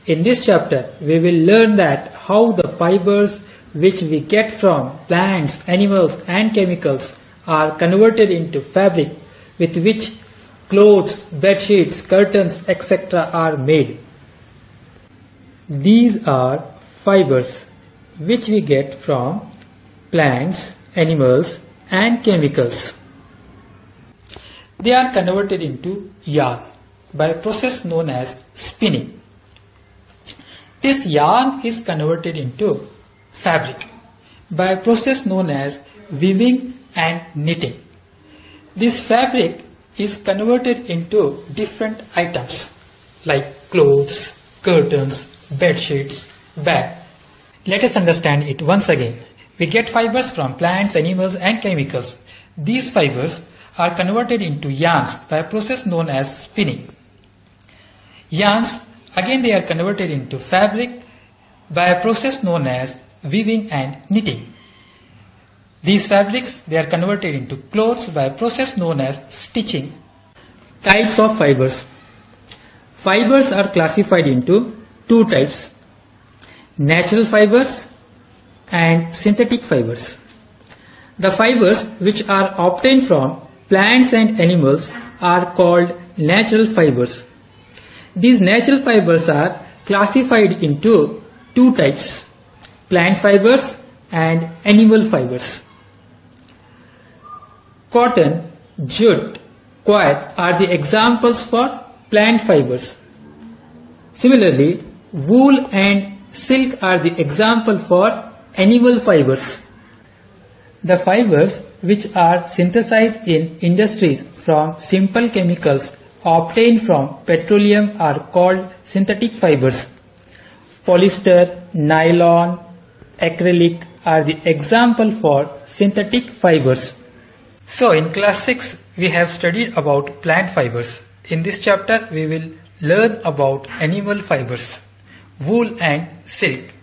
In this chapter, we will learn that how the fibers which we get from plants, animals and chemicals are converted into fabric with which clothes, bed sheets, curtains, etc. are made. These are fibers which we get from plants, animals and chemicals. They are converted into yarn by a process known as spinning. This yarn is converted into fabric by a process known as weaving and knitting. This fabric is converted into different items like clothes, curtains, bed sheets, bag. Let us understand it once again. We get fibers from plants, animals and chemicals. These fibers are converted into yarns by a process known as spinning. Yarns, again they are converted into fabric by a process known as weaving and knitting. These fabrics, they are converted into clothes by a process known as stitching. Types of fibers. Fibers are classified into two types: natural fibers and synthetic fibers. The fibers which are obtained from plants and animals are called natural fibers. These natural fibers are classified into two types: plant fibers and animal fibers. Cotton, jute, coir are the examples for plant fibers. Similarly, wool and silk are the example for animal fibers. The fibers which are synthesized in industries from simple chemicals obtained from petroleum are called synthetic fibers. Polyester, nylon, acrylic are the example for synthetic fibers. So in class 6 we have studied about plant fibers. In this chapter we will learn about animal fibers, wool and silk.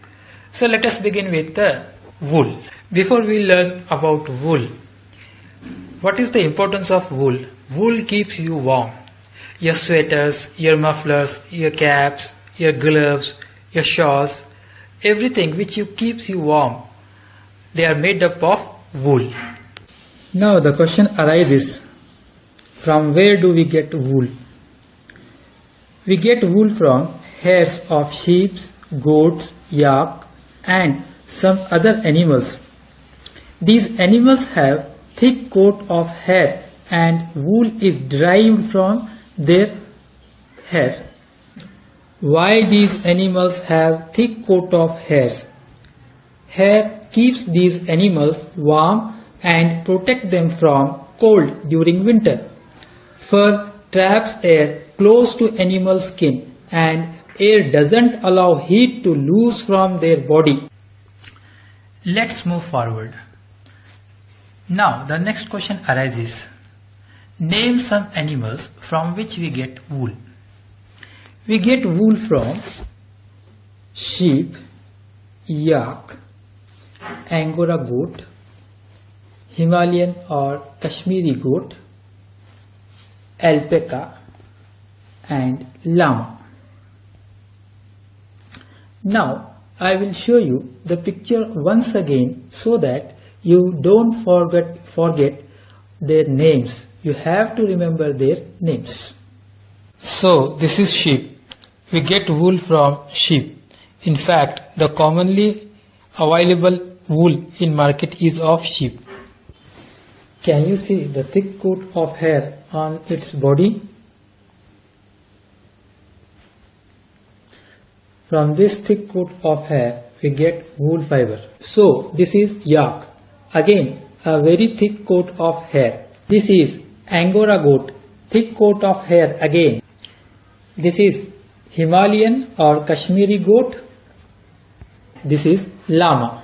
So let us begin with the wool. Before we learn about wool, what is the importance of wool? Wool keeps you warm. Your sweaters, your mufflers, your caps, your gloves, your shawls, everything which keeps you warm, they are made up of wool. Now the question arises, from where do we get wool? We get wool from hairs of sheep, goats, yak and some other animals. These animals have thick coat of hair and wool is derived from their hair. Why these animals have thick coat of hairs? Hair keeps these animals warm and protect them from cold during winter. Fur traps air close to animal skin and air doesn't allow heat to loose from their body. Let's move forward. Now the next question arises. Name some animals from which we get wool. We get wool from sheep, yak, Angora goat, Himalayan or Kashmiri goat, alpaca and llama. Now I will show you the picture once again so that you don't forget their names. You have to remember their names. So this is sheep. We get wool from sheep. In fact, the commonly available wool in market is of sheep. Can you see the thick coat of hair on its body? From this thick coat of hair we get wool fiber. So this is yak. Again a very thick coat of hair. This is Angora goat, thick coat of hair again. This is Himalayan or Kashmiri goat. This is llama.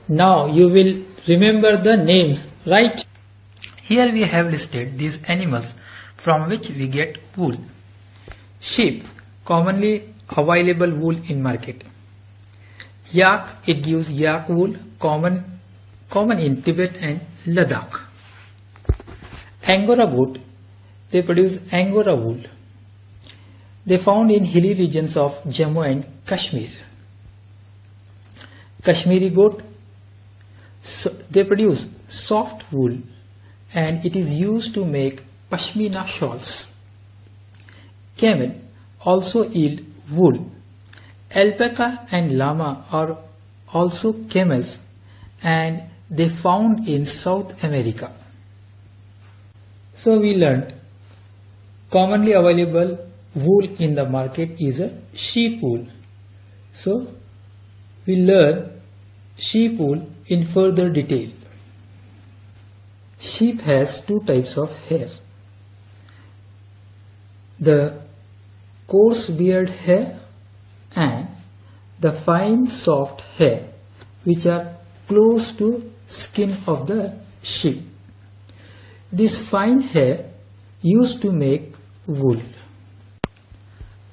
Now you will remember the names, right? Here we have listed these animals from which we get wool. Sheep, commonly available wool in market. Yak, it gives yak wool, common in Tibet and Ladakh. Angora goat, they produce Angora wool. They found in hilly regions of Jammu and Kashmir. Kashmiri goat, so they produce soft wool and it is used to make pashmina shawls. Camel also yield wool. Alpaca and llama are also camels and they found in South America. So we learned commonly available wool in the market is a sheep wool. So we learn sheep wool in further detail. Sheep has two types of hair. The coarse beard hair and the fine soft hair which are close to skin of the sheep. This fine hair used to make wool.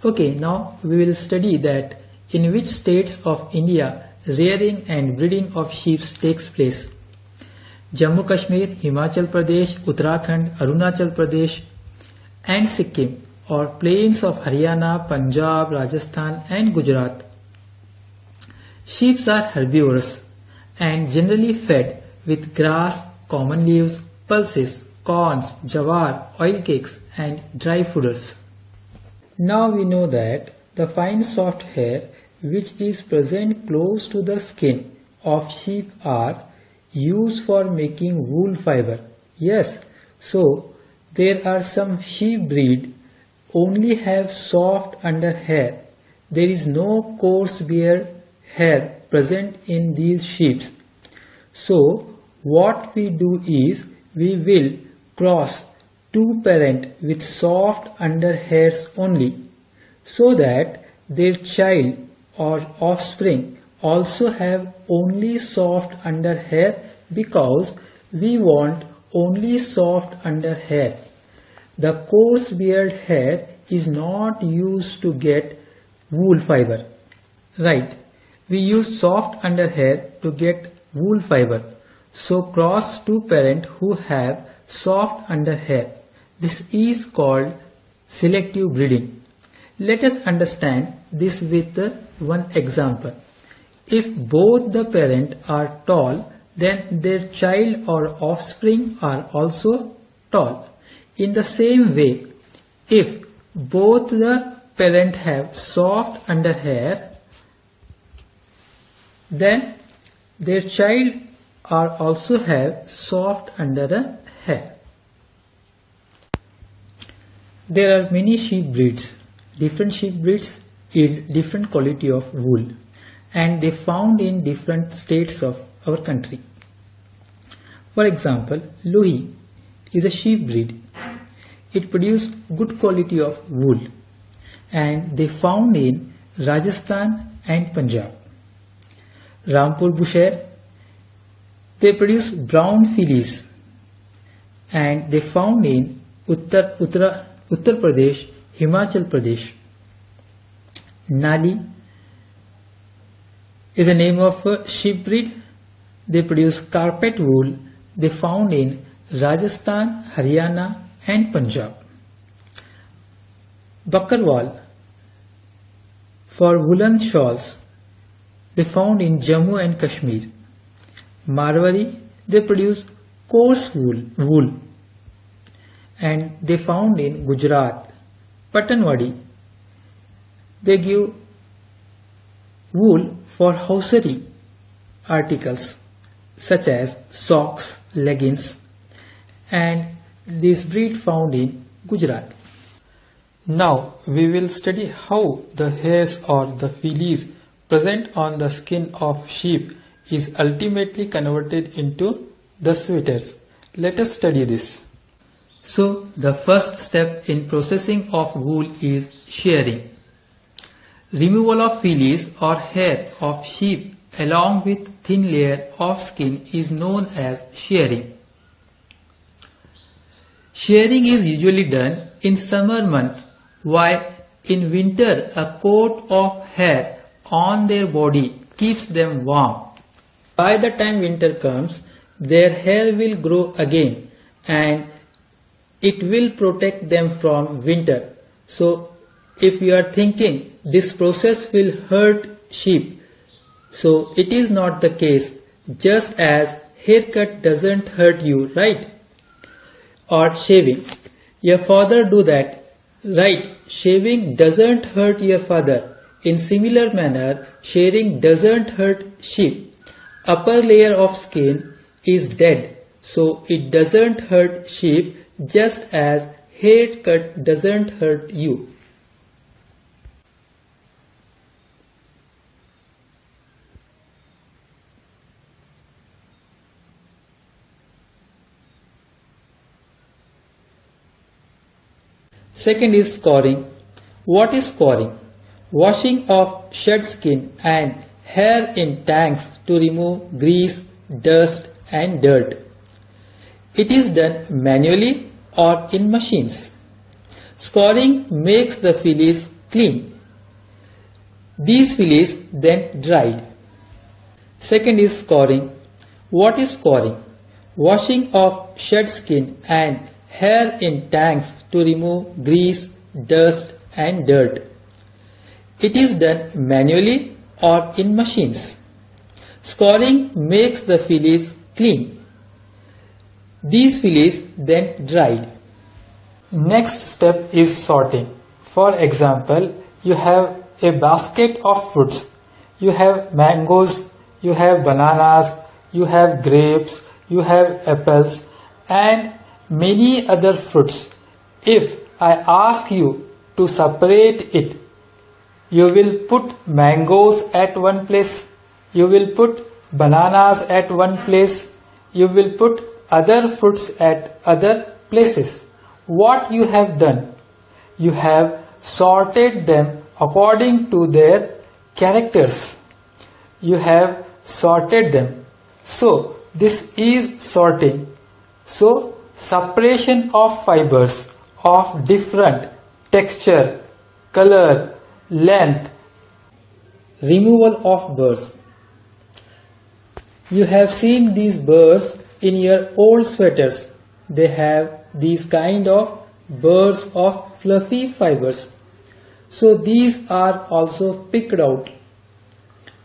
Okay, now we will study that in which states of India rearing and breeding of sheep takes place. Jammu Kashmir, Himachal Pradesh, Uttarakhand, Arunachal Pradesh and Sikkim or plains of Haryana, Punjab, Rajasthan and Gujarat. Sheep are herbivorous and generally fed with grass, common leaves, pulses, corns, jawar, oil cakes and dry fooders. Now we know that the fine soft hair which is present close to the skin of sheep are used for making wool fiber. Yes, so there are some sheep breed only have soft under hair. There is no coarse beard hair present in these sheep. So what we do is we will cross two parent with soft under hairs only so that their child or offspring also have only soft under hair because we want only soft under hair. The coarse beard hair is not used to get wool fiber. Right, we use soft under hair to get wool fiber. So cross two parent who have soft under hair. This is called selective breeding. Let us understand this with one example. If both the parent are tall, then their child or offspring are also tall. In the same way, if both the parent have soft under hair, then their child are also have soft under the hair. There are many sheep breeds. Different sheep breeds yield different quality of wool and they found in different states of our country. For example, Lohee is a sheep breed. It produces good quality of wool and they found in Rajasthan and Punjab. Rampur Bushehr, they produce brown fillies and they found in Uttar Pradesh, Himachal Pradesh. Nali is the name of a sheep breed. They produce carpet wool. They found in Rajasthan, Haryana and Punjab. Bakarwal for woolen shawls. They found in Jammu and Kashmir. Marwari, they produce coarse wool and they found in Gujarat. Patanwadi, they give wool for hosiery articles such as socks, leggings, and this breed found in Gujarat. Now we will study how the hairs or the fillies present on the skin of sheep is ultimately converted into the sweaters. Let us study this. So the first step in processing of wool is shearing. Removal of fillies or hair of sheep along with thin layer of skin is known as shearing. Shearing is usually done in summer month, while in winter a coat of hair on their body keeps them warm. By the time winter comes, their hair will grow again and it will protect them from winter. So if you are thinking this process will hurt sheep, so it is not the case, just as haircut doesn't hurt you, right? Or shaving. Your father do that, right? Shaving doesn't hurt your father. In similar manner, shaving doesn't hurt sheep. Upper layer of skin is dead, so it doesn't hurt sheep, just as haircut doesn't hurt you. Second is scoring. What is scoring? Washing of shed skin and hair in tanks to remove grease, dust and dirt. It is done manually or in machines. Scoring makes the fleece clean. These fleece then dried. Second is scoring. What is scoring? Washing of shed skin and hair in tanks to remove grease, dust and dirt. It is done manually or in machines. Scoring makes the fleece clean. These fleece then dried. Next step is sorting. For example, you have a basket of fruits. You have mangoes, you have bananas, you have grapes, you have apples and many other fruits. If I ask you to separate it, you will put mangoes at one place, you will put bananas at one place, you will put other fruits at other places. What you have done? You have sorted them according to their characters. You have sorted them. So this is sorting. So separation of fibers of different texture, color, length. Removal of burrs. You have seen these burrs in your old sweaters. They have these kind of burrs of fluffy fibers. So these are also picked out.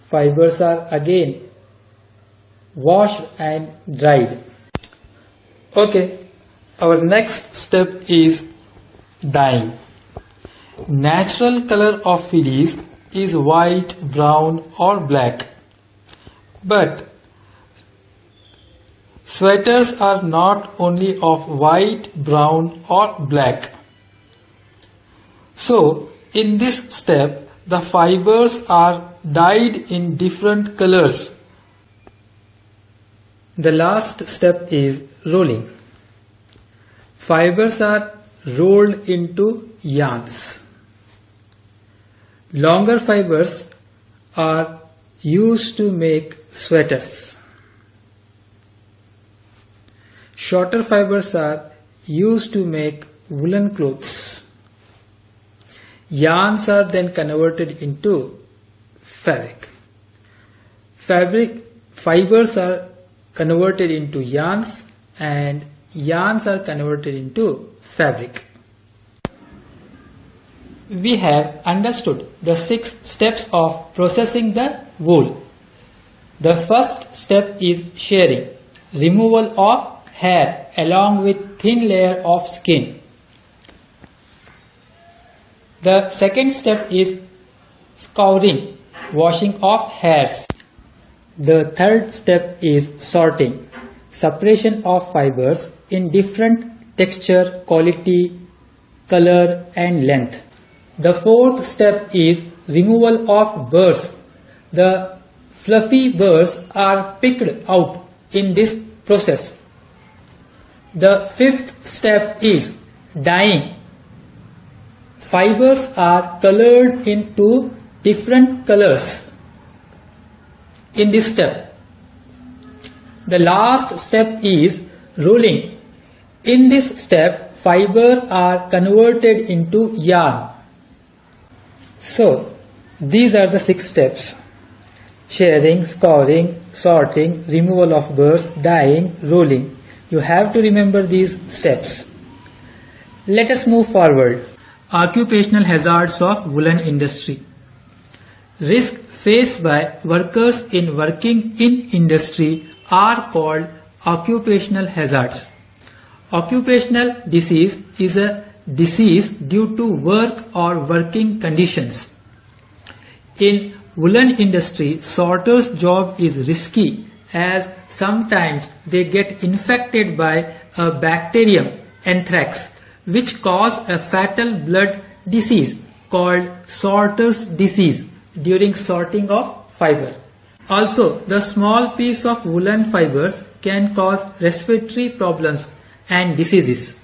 Fibers are again washed and dried. Okay, our next step is dyeing. Natural color of fleece is white, brown or black. But sweaters are not only of white, brown or black. So in this step, the fibers are dyed in different colors. The last step is rolling. Fibers are rolled into yarns. Longer fibers are used to make sweaters. Shorter fibers are used to make woolen clothes. Yarns are then converted into fabric. Fibers are converted into yarns and yarns are converted into fabric. We have understood the 6 steps of processing the wool. The first step is shearing, removal of hair along with thin layer of skin. The second step is scouring, washing of hairs. The third step is sorting, separation of fibers in different texture, quality, color and length. The fourth step is removal of burrs. The fluffy burrs are picked out in this process. The fifth step is dyeing. Fibers are colored into different colors in this step. The last step is rolling. In this step, fibers are converted into yarn. So, these are the 6 steps: shearing, scouring, sorting, removal of burrs, dyeing, rolling. You have to remember these steps. Let us move forward. occupational hazards of woolen industry. Risks faced by workers in working in industry are called occupational hazards. Occupational disease is a disease due to work or working conditions. In woolen industry, sorters' job is risky as sometimes they get infected by a bacterium, anthrax, which cause a fatal blood disease called sorter's disease during sorting of fiber. Also, the small piece of woolen fibers can cause respiratory problems and diseases.